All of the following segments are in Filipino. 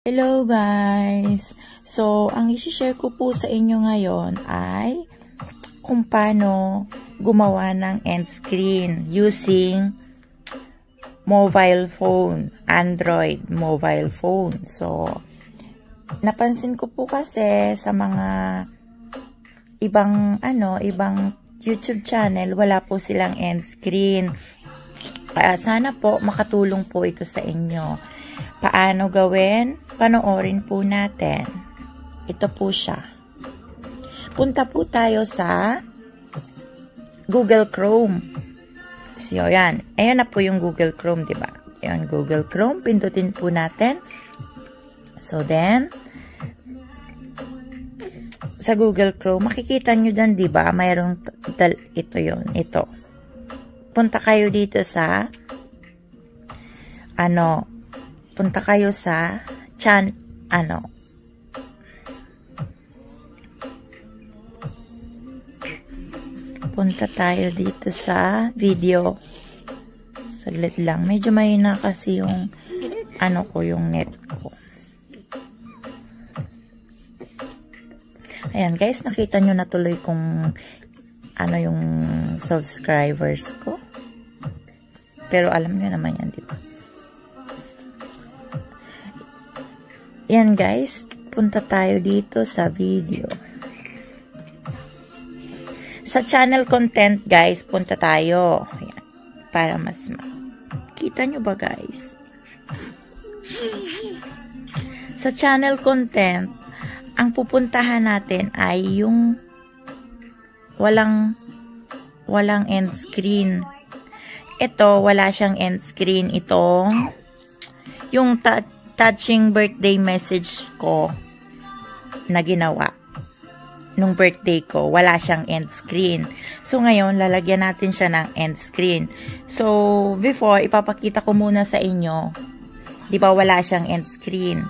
Hello guys! So, ang isi-share ko po sa inyo ngayon ay kung paano gumawa ng end screen using mobile phone, Android mobile phone. So, napansin ko po kasi sa mga ibang YouTube channel, wala po silang end screen. Kaya sana po makatulong po ito sa inyo. Paano gawin? Panoorin po natin. Ito po siya. Punta po tayo sa Google Chrome. So, yan. Ayan na po yung Google Chrome, diba? Ayan, Google Chrome. Pindutin po natin. So, then, sa Google Chrome, makikita nyo dyan, diba? Mayroong, ito yun. Ito. Punta kayo dito sa, punta kayo sa punta tayo dito sa video. Saglit lang. Medyo mahina kasi yung yung net ko. Ayan guys, nakita nyo na tuloy kung yung subscribers ko. Pero alam nyo naman yan, di ba? Yan guys, punta tayo dito sa video. Sa channel content guys, punta tayo. Ayan, para mas kita nyo ba guys? Sa channel content, ang pupuntahan natin ay yung walang end screen. Ito, wala siyang end screen. Itong yung touching birthday message ko na ginawa nung birthday ko, wala siyang end screen. So, ngayon, lalagyan natin siya ng end screen. So, before, ipapakita ko muna sa inyo, di ba wala siyang end screen?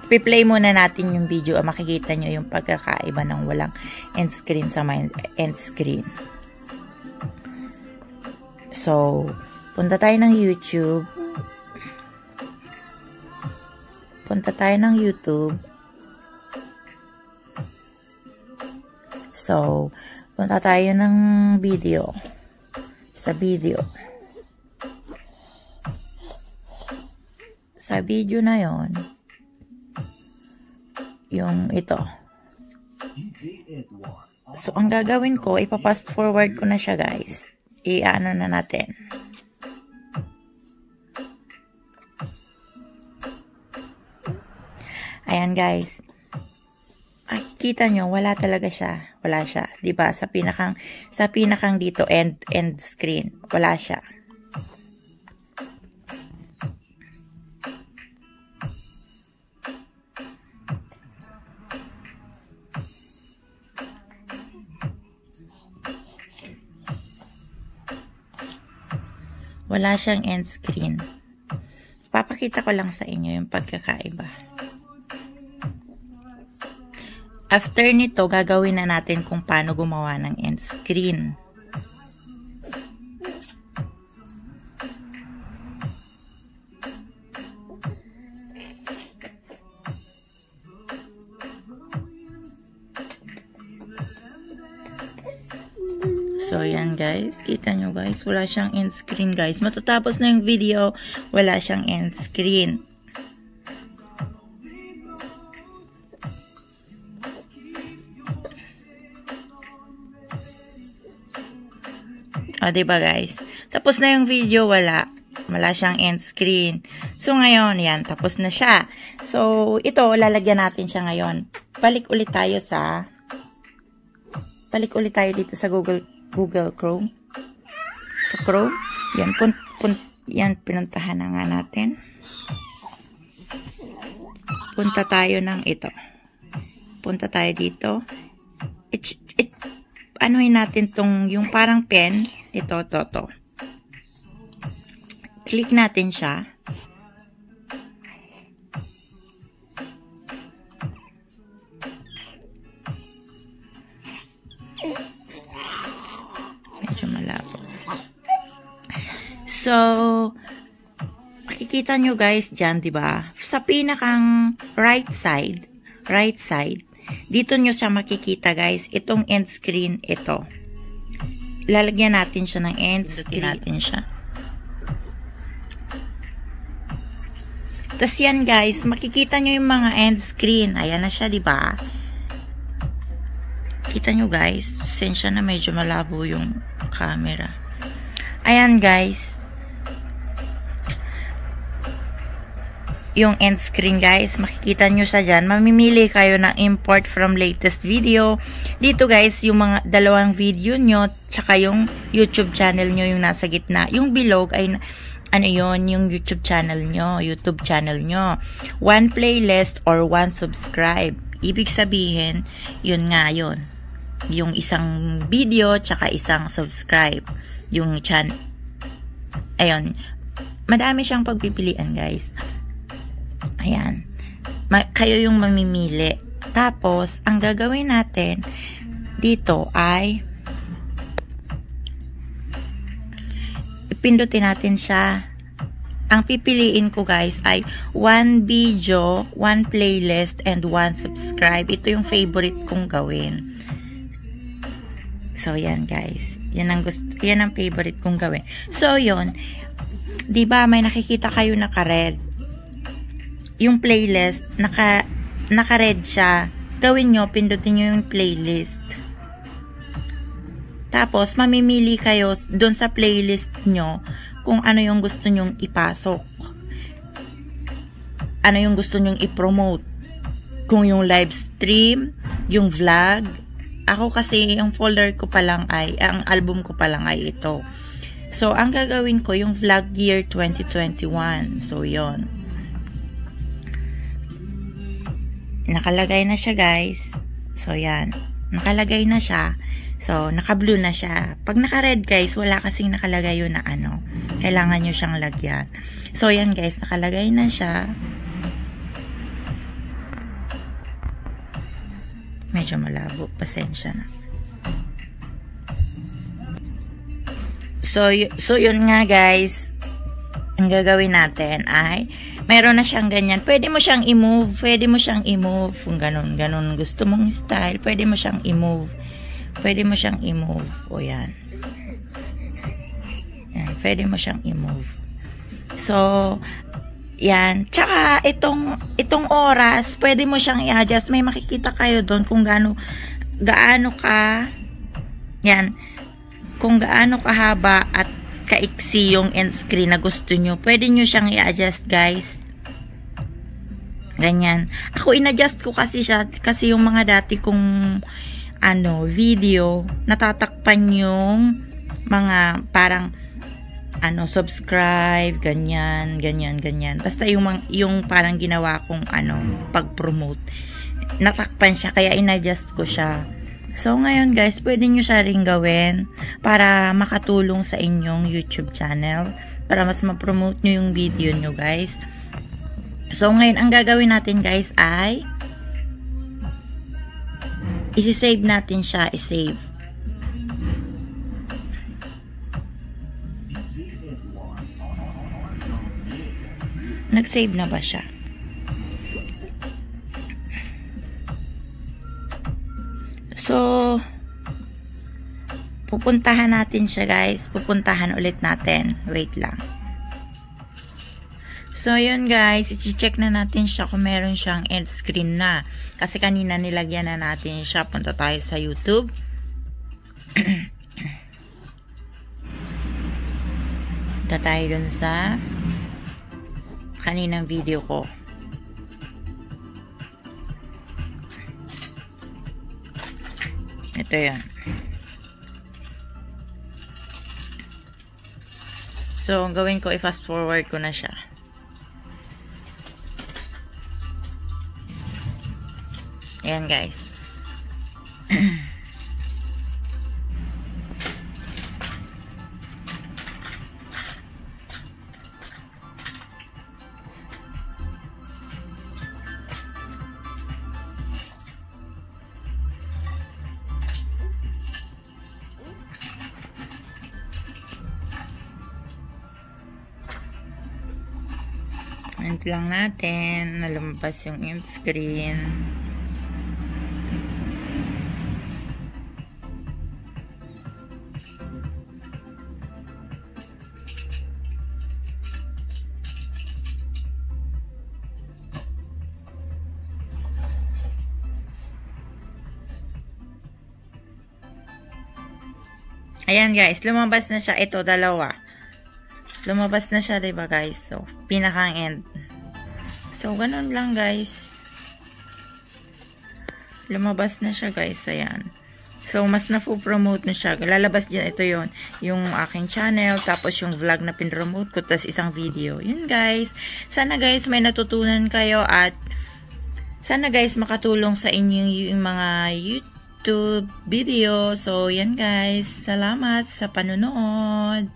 Piplay muna natin yung video, makikita nyo yung pagkakaiba ng walang end screen sa may end screen. So, punta tayo ng YouTube. Punta tayo ng YouTube. So, punta tayo ng video. Sa video. Sa video na yon, yung ito. So, ang gagawin ko, ipapast forward ko na siya guys. I-ano na natin. Ayan guys. Makikita nyo, wala talaga siya. Wala siya. Diba? Sa pinakang dito, end screen. Wala siya. Wala siyang end screen. Papakita ko lang sa inyo yung pagkakaiba. After nito, gagawin na natin kung paano gumawa ng end screen. So, yan guys. Kita nyo guys. Wala siyang end screen guys. Matatapos na yung video, wala siyang end screen. O, diba guys? Tapos na yung video, wala siyang end screen. So, ngayon, yan, tapos na siya. So, ito, lalagyan natin siya ngayon. Balik ulit tayo dito sa Google Chrome. Sa Chrome. Yan, yan, pinuntahan na nga natin. Punta tayo ng ito. Punta tayo dito. Anuhin natin tong, yung parang pen. Ito. Click natin siya. Medyo malabo. So, makikita nyo guys dyan, diba? Sa pinakang right side, dito nyo siya makikita guys, itong end screen, ito. Lalagyan natin siya ng end screen. Natin siya. Tapos yan guys, makikita nyo yung mga end screen. Ayan na siya, diba? Kita nyo guys, sensya na medyo malabo yung camera. Ayan guys. Yung end screen guys, makikita nyo siya dyan. Mamimili kayo ng import from latest video. Dito guys, yung mga dalawang video nyo, tsaka yung YouTube channel nyo yung nasa gitna. Yung bilog ay, ano yon, yung YouTube channel nyo. One playlist or one subscribe. Ibig sabihin, yun nga yun. Yung isang video, tsaka isang subscribe. Yung channel. Ayun. Madami siyang pagpipilian guys. Ayan. Kayo yung mamimili. Tapos, ang gagawin natin dito ay ipindutin natin siya. Ang pipiliin ko guys ay one video, one playlist, and one subscribe. Ito yung favorite kong gawin. So, yan guys. Yan ang favorite kong gawin. So, yun. Diba, may nakikita kayo naka-red. Yung playlist, naka-red siya. Gawin nyo, pindutin nyo yung playlist. Tapos, mamimili kayo doon sa playlist nyo kung ano yung gusto nyong ipasok. Ano yung gusto nyong i-promote. Kung yung live stream, yung vlog. Ako kasi, yung folder ko pa lang ay, ang album ko pa lang ay ito. So, ang gagawin ko, yung vlog year 2021. So, yon. Nakalagay na siya guys. So yan, nakalagay na siya. So naka-blue na siya. Pag naka-red guys, wala kasing nakalagay yun na ano. Kailangan nyo siyang lagyan. So yan guys, nakalagay na siya. Medyo malabo, pasensya na. So yun nga guys, ang gagawin natin ay mayroon na siyang ganyan. Pwede mo siyang i-move. Kung ganun gusto mong style, pwede mo siyang i-move. O yan. Yan. Pwede mo siyang i-move. So, yan. Tsaka, itong oras, pwede mo siyang i-adjust. May makikita kayo doon kung gaano ka, yan, kung gaano kahaba at kaiksi yung end screen na gusto nyo. Pwede nyo siyang i-adjust guys. Ganyan. Ako in-adjust ko kasi siya kasi yung mga dati kong video, natatakpan yung mga parang subscribe, ganyan. Basta yung parang ginawa kong pag-promote. Natakpan siya kaya in-adjust ko siya. So, ngayon guys, pwede nyo siya rin gawin para makatulong sa inyong YouTube channel. Para mas ma-promote nyo yung video nyo guys. So, ngayon, ang gagawin natin guys ay isi-save natin siya. I-save. Nag-save na ba siya? So, pupuntahan natin siya guys. Pupuntahan ulit natin. Wait lang. So, yun guys. I-check na natin siya kung meron siyang end screen na. Kasi kanina nilagyan na natin siya. Punta tayo sa YouTube. Punta tayo dun sa kaninang video ko. Ito yan. So, ang gawin ko, i-fast forward ko na siya. Ayan, guys. End lang natin na lumabas yung end screen. Ayan guys, lumabas na siya. Ito, dalawa. Lumabas na siya, diba guys? So, pinakang end. So, ganun lang guys. Lumabas na siya guys. Ayan. So, mas na-promote na siya. Lalabas dyan, ito yon yung aking channel, tapos yung vlog na pinromote ko, tapos isang video. Yun guys. Sana guys, may natutunan kayo at sana guys, makatulong sa inyo yung mga YouTube video. So, yan guys. Salamat sa panonood.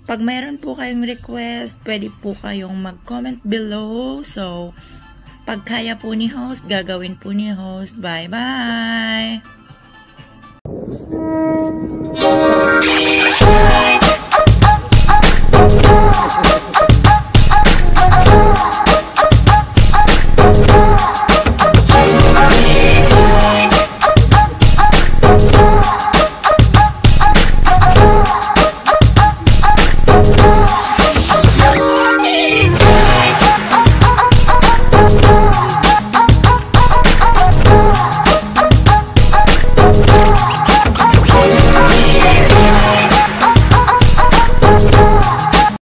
Pag mayroon po kayong request, pwede po kayong mag-comment below. So, pag kaya po ni host, gagawin po ni host. Bye-bye!